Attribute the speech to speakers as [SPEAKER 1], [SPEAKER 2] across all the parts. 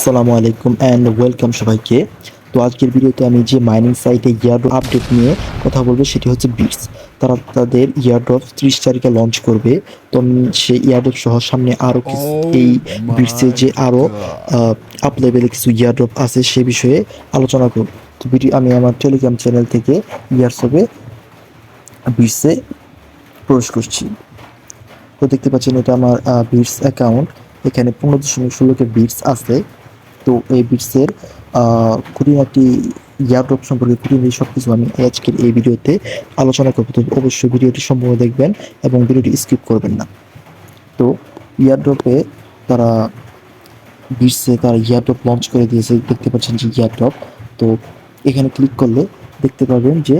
[SPEAKER 1] আসসালামু আলাইকুম and welcome সবাইকে। তো আজকের ভিডিওতে আমি যে মাইনিং সাইটে ইয়ারড্রপ আপডেট নিয়ে কথা বলবো সেটি হচ্ছে বিটস। তারা তাদের ইয়ারড্রপ 30 তারিখে লঞ্চ করবে। তো আমি সেই ইয়ারড্রপ সহ সামনে আরও কিছু এই
[SPEAKER 2] Oh
[SPEAKER 1] বিটসে
[SPEAKER 2] my
[SPEAKER 1] যে আরও
[SPEAKER 2] god.
[SPEAKER 1] আপ লেভেলে কিছু ইয়ারড্রপ আছে সে বিষয়ে আলোচনা করব। তো ভিডিও আমি আমার টেলিগ্রাম চ্যানেল থেকে ইয়ারসবে বিটসে প্রবেশ করছি। তো দেখতে পাচ্ছেন এটা আমার বিটস অ্যাকাউন্ট। এখানে 15.16 বিটস আছে। তো এই বিটসের খুঁটিনাটি ইয়ারড্রপ সম্পর্কে খুঁটিনাটি সব কিছু আমি আজকের এই ভিডিওতে আলোচনা করবো। তো অবশ্যই ভিডিওটি সম্পূর্ণ দেখবেন এবং ভিডিওটি স্কিপ করবেন না। তো ইয়ারড্রপে তারা বিটসে তারা ইয়ারড্রপ লঞ্চ করে দিয়েছে। দেখতে পাচ্ছেন যে ইয়ারড্রপ। তো এখানে ক্লিক করলে দেখতে পাবেন যে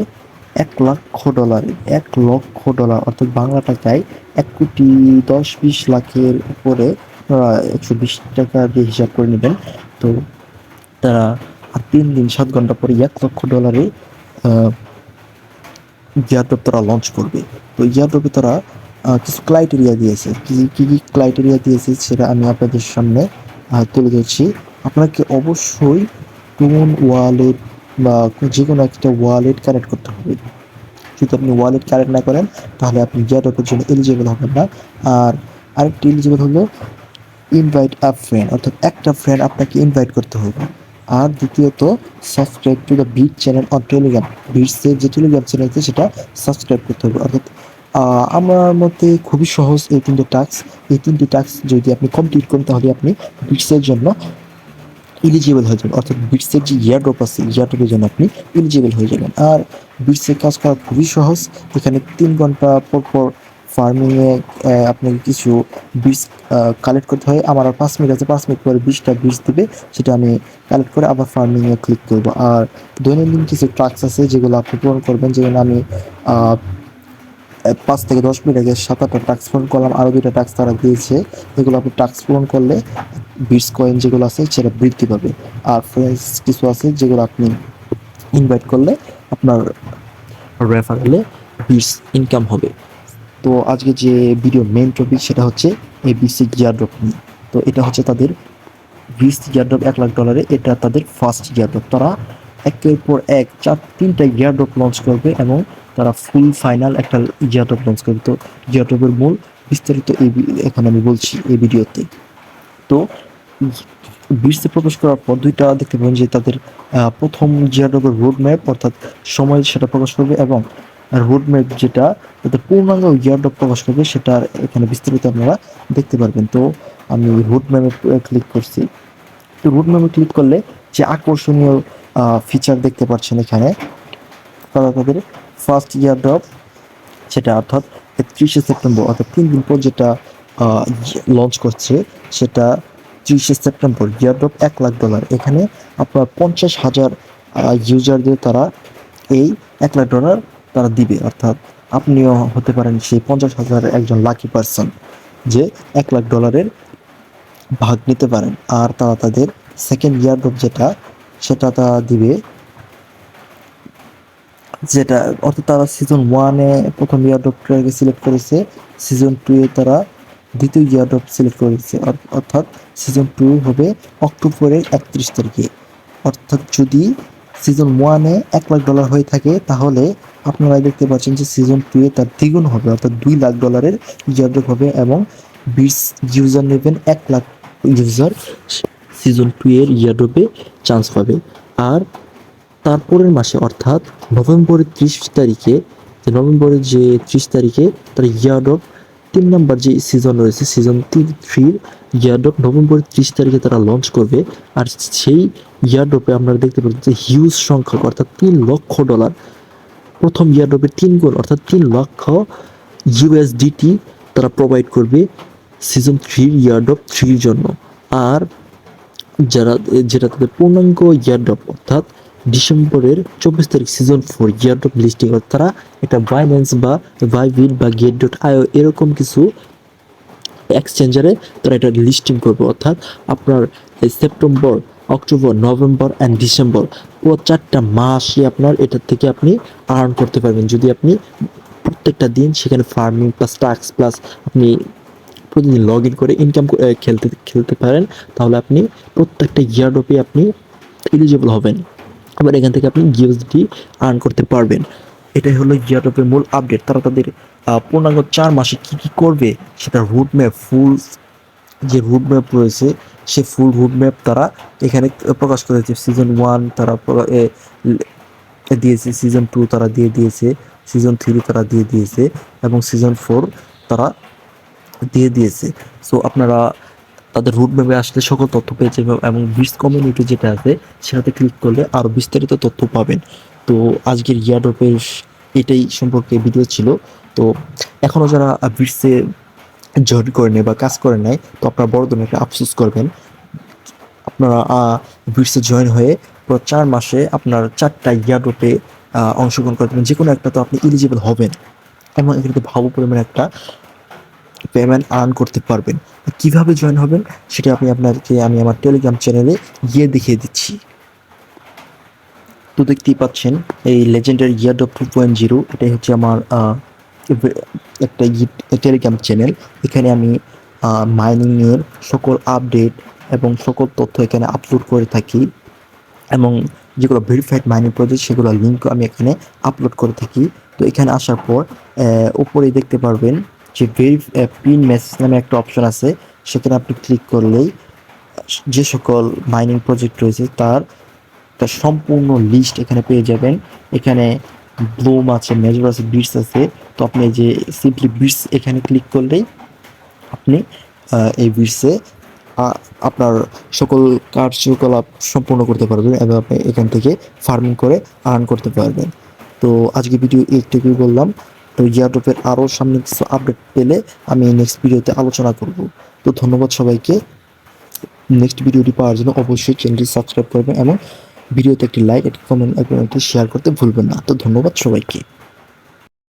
[SPEAKER 1] $1,00,000 $1,00,000 অর্থাৎ বাংলা টাকায় 1,10,20,00,000-এর উপরে 120 টাকা দিয়ে হিসাব করে নেবেন। তো তারা আর 3 দিন 7 ঘন্টা পরে $1,00,000 ইয়ারড্রপ তারা লঞ্চ করবে। তো ইয়ারড্রপে তারা কিছু ক্রাইটেরিয়া দিয়েছে। কি কি ক্রাইটেরিয়া দিয়েছে সেটা আমি আপনাদের সামনে তুলে ধরছি। আপনাকে অবশ্যই টোন ওয়ালেট বা যে কোনো একটা ওয়ালেট কানেক্ট করতে হবে। যদি আপনি ওয়ালেট কানেক্ট না করেন তাহলে আপনি ইয়ারড্রপের জন্য এলিজিবল হবেন না। আর আরেকটি এলিজিবল হলো ইনভাইট আ ফ্রেন্ড, অর্থাৎ একটা ফ্রেন্ড আপনাকে ইনভাইট করতে হবে। আর দ্বিতীয়ত subscribe to the beat channel on Telegram. বিটসের যে টেলিগ্রাম চ্যানেল আছে সেটা সাবস্ক্রাইব করতে হবে। অর্থাৎ আমার মতে খুবই সহজ এই তিনটে টাস্ক। এই তিনটি টাস্ক যদি আপনি কমপ্লিট করেন তাহলে আপনি বিটসের জন্য এলিজিবল হয়ে যাবেন। অর্থাৎ বিটসের যে ইয়ারড্রপ আছে ইয়ারড্রপের জন্য আপনি এলিজিবল হয়ে যাবেন। আর বিটসের কাজ করা খুবই সহজ। এখানে 3 ঘন্টা পর পর ফার্মিংয়ে আপনাকে কিছু বিটস কালেক্ট করতে হয়। আমার আর 5 মিনিট আছে, 5 মিনিট পরে 20টা বিটস দিবে, সেটা আমি কালেক্ট করে আবার ফার্মিংয়ে ক্লিক করব। আর দৈনন্দিন কিছু টাস্ক আছে যেগুলো আপনি পূরণ করবেন। যেগুলো আমি 5 থেকে 10 মিনিট আগে 7-8টা টাস্ক পূরণ করলাম। আরও 2টা টাস্ক তারা দিয়েছে। এগুলো আপনি টাস্ক পূরণ করলে বিটস কয়েন যেগুলো আছে সেটা বৃদ্ধি পাবে। আর ফ্রেন্ডস কিছু আছে যেগুলো আপনি ইনভাইট করলে আপনার রেফারেলে বিটস ইনকাম হবে। তো আজকে যে ভিডিও মেইন টপিক সেটা হচ্ছে এই বিটস ইয়ারড্রপ নিয়ে। তো এটা হচ্ছে তাদের বিটস ইয়ারড্রপ $1,00,000। এটা তাদের ফার্স্ট ইয়ারড্রপ। তারা একের পর এক 3টা ইয়ারড্রপ লঞ্চ করবে এবং তারা ফুল ফাইনাল একটা ইয়ারড্রপ লঞ্চ করবে। তো ইয়ারড্রপের মূল বিস্তারিত এখন আমি বলছি এই ভিডিওতে। তো বিটসে প্রবেশ করার পর দুইটা দেখতে পাবেন যে তাদের প্রথম জিয়াডব্লিউর রোড ম্যাপ অর্থাৎ সময় সেটা প্রকাশ করবে এবং রোড ম্যাপ যেটা তাদের পূর্ণাঙ্গ ইয়ারড্রপ প্রকাশ করবে সেটা এখানে বিস্তারিত আপনারা দেখতে পারবেন। তো আমি রোড ম্যাপে ক্লিক করছি। তো রোড ম্যাপে ক্লিক করলে যে আকর্ষণীয় ফিচার দেখতে পাচ্ছেন এখানে, তারা তাদের ফার্স্ট ইয়ারড্রপ সেটা অর্থাৎ 31শে সেপ্টেম্বর অর্থাৎ 3 দিন পর যেটা লঞ্চ করছে সেটা 30শে সেপ্টেম্বর। ইয়ারড্রপ $1,00,000। এখানে আপনার 50,000 ইউজারদের তারা এই $1,00,000 তারা দিবে। অর্থাৎ আপনিও হতে পারেন সেই 50,000 একজন লাকি পারসন যে $1,00,000 ভাগ নিতে পারেন। আর তারা তাদের সেকেন্ড ইয়ারড্রপ যেটা সেটা তারা দিবে, যেটা অর্থাৎ তারা সিজন 1-এ প্রথম ইয়ারড্রপটাকে সিলেক্ট করেছে, সিজন 2-এ তারা দ্বিতীয় ইয়ারড্রপ সিলেক্ট করেছে। অর্থাৎ সিজন 2 হবে অক্টোবরের 31 তারিখে। অর্থাৎ যদি সিজন 1-এ $1,00,000 হয়ে থাকে তাহলে আপনারা দেখতে পাচ্ছেন যে সিজন 2-এ তার দ্বিগুণ হবে, অর্থাৎ $2,00,000 ইয়ারড্রপ হবে এবং 20 ইউজার নেবেন, 1,00,000 ইউজার সিজন 2 এর ইয়ারড্রপে চান্স পাবে। আর তারপরের মাসে অর্থাৎ নভেম্বরের 30 তারিখে, নভেম্বরের যে 30 তারিখে তার ইয়ারড্রপ 3 নম্বর যে সিজন রয়েছে সিজন 3-র ইয়ারড্রপ নভেম্বরের 30 তারিখে তারা লঞ্চ করবে। আর সেই ইয়ারড্রপে আপনারা দেখতে পাচ্ছেন যে হিউজ সংখ্যক অর্থাৎ $3,00,000 প্রথম ইয়ারড্রপের 3 গুণ অর্থাৎ 3,00,000 USDT তারা প্রোভাইড করবে সিজন 3 ইয়ারড্রপ 3 এর জন্য। আর যেটা তাদের পূর্ণাঙ্গ ইয়ারড্রপ অর্থাৎ ডিসেম্বরের 24 তারিখ সিজন 4 ইয়ারড্রপ লিস্টিং, তারা এটা বাইন্যান্স বা বাইবিট বা গেট.io এরকম কিছু এক্সচেঞ্জারে তারা এটা লিস্টিং করবে। অর্থাৎ আপনার September, October, November and December পুরো 4টা মাসই আপনার এটার থেকে আপনি আর্ন করতে পারবেন যদি আপনি প্রত্যেকটা দিন সেখানে ফার্মিং প্লাস টাস্ক প্লাস আপনি প্রতিদিন লগ ইন করে ইনকাম খেলতে খেলতে পারেন, তাহলে আপনি প্রত্যেকটা ইয়ারড্রপে আপনি এলিজিবল হবেন। আবার এখান থেকে আপনি জিওসডি আর্ন করতে পারবেন। এটাই হলো ইয়ারড্রপের মূল আপডেট। তারা তাদের পূর্ণাঙ্গ 4 মাসে কী কী করবে সেটা রুট ম্যাপ, ফুল যে রুট ম্যাপ রয়েছে সে ফুল রুট ম্যাপ তারা এখানে প্রকাশ করেছে। সিজন 1 তারা দিয়েছে, সিজন 2 তারা দিয়ে দিয়েছে, সিজন 3 তারা দিয়ে দিয়েছে এবং সিজন 4 তারা দিয়ে দিয়েছে। সো আপনারা তাদের রুট ম্যাপে আসলে সকল তথ্য পেয়ে যাবেন এবং বিটস কমিউনিটি যেটা আছে সেটাতে ক্লিক করলে আরও বিস্তারিত তথ্য পাবেন। তো আজকের ইয়ারড্রপের এটাই সম্পর্কে ভিডিও ছিল। তো এখনও যারা বিটসে জয়েন করে নেয় বা কাজ করে নেয়, তো আপনারা বড় ধরনের একটা আফসোস করবেন। আপনারা বিটসে জয়েন হয়ে পুরো 4 মাসে আপনার 4টা ইয়ারড্রপে অংশগ্রহণ করবেন, যে কোনো একটা তো আপনি এলিজিবল হবেন এবং এখানে ভালো পরিমাণে একটা পেমেন্ট আর্ন করতে পারবেন। কিভাবে জয়েন হবেন সেটা আপনাদেরকে আমি আমার টেলিগ্রাম চ্যানেলে গিয়ে দেখিয়ে দিচ্ছি। তো দেখতেই পাচ্ছেন এই লেজেন্ডারি ইয়ারড্রপ 2.0, এটাই হচ্ছে আমার একটা টেলিগ্রাম চ্যানেল। এখানে আমি মাইনিংয়ের সকল আপডেট এবং সকল তথ্য এখানে আপলোড করে থাকি এবং যেগুলো ভেরিফাইড মাইনিং প্রজেক্ট সেগুলো লিঙ্ক আমি এখানে আপলোড করে থাকি। তো এখানে আসার পর উপরেই দেখতে পারবেন যে পিন মেসেজ নামে একটা অপশন আছে, সেখানে আপনি ক্লিক করলেই যে সকল মাইনিং প্রজেক্ট রয়েছে তার একটা সম্পূর্ণ লিস্ট এখানে পেয়ে যাবেন। এখানে ব্লুম আছে, মেজর আছে, বিটস আছে। তো আপনি যে সিম্পলি বিটস এখানে ক্লিক করলেই আপনি এই বিটসে আপনার সকল কার্যকলাপ সম্পূর্ণ করতে পারবেন এবং আপনি এখান থেকে ফার্মিং করে আর্ন করতে পারবেন। তো আজকে ভিডিও এইটুকুই বললাম। তো ইয়ারড্রপের আরও সামনে কিছু আপডেট পেলে আমি নেক্সট ভিডিওতে আলোচনা করব। তো ধন্যবাদ সবাইকে। নেক্সট ভিডিওটি পাওয়ার জন্য অবশ্যই চ্যানেলটি সাবস্ক্রাইব করবেন এবং ভিডিওতে একটি লাইক, একটি কমেন্ট এবং একটি শেয়ার করতে ভুলবেন না। তো ধন্যবাদ সবাইকে।